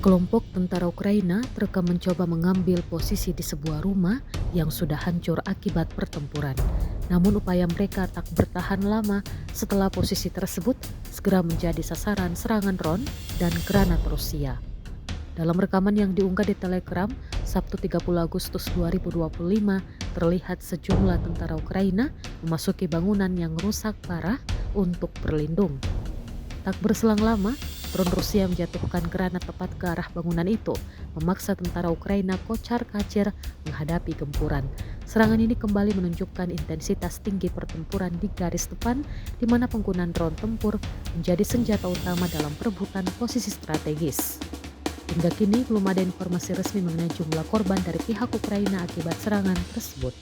Sekelompok tentara Ukraina terekam mencoba mengambil posisi di sebuah rumah yang sudah hancur akibat pertempuran. Namun upaya mereka tak bertahan lama setelah posisi tersebut segera menjadi sasaran serangan drone dan granat Rusia. Dalam rekaman yang diunggah di Telegram, Sabtu 30 Agustus 2025, terlihat sejumlah tentara Ukraina memasuki bangunan yang rusak parah untuk berlindung. Tak berselang lama, drone Rusia menjatuhkan granat tepat ke arah bangunan itu, memaksa tentara Ukraina kocar-kacir menghadapi gempuran. Serangan ini kembali menunjukkan intensitas tinggi pertempuran di garis depan, di mana penggunaan drone tempur menjadi senjata utama dalam perebutan posisi strategis. Hingga kini belum ada informasi resmi mengenai jumlah korban dari pihak Ukraina akibat serangan tersebut.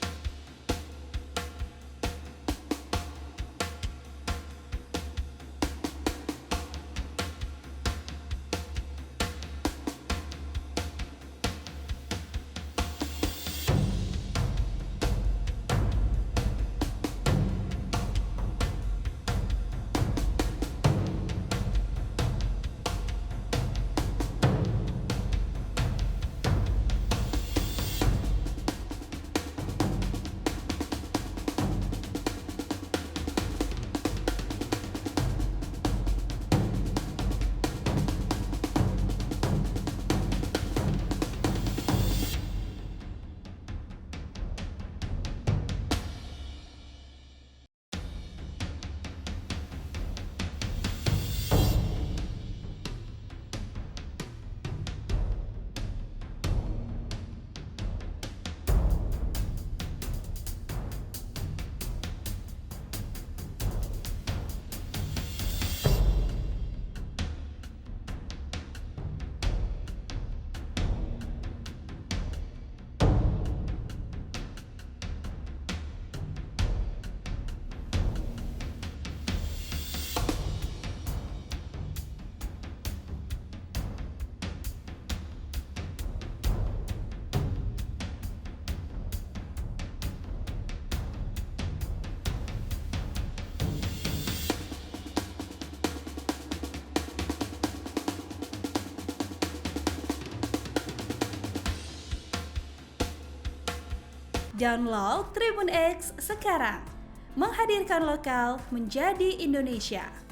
Download Tribun X sekarang, menghadirkan lokal menjadi Indonesia.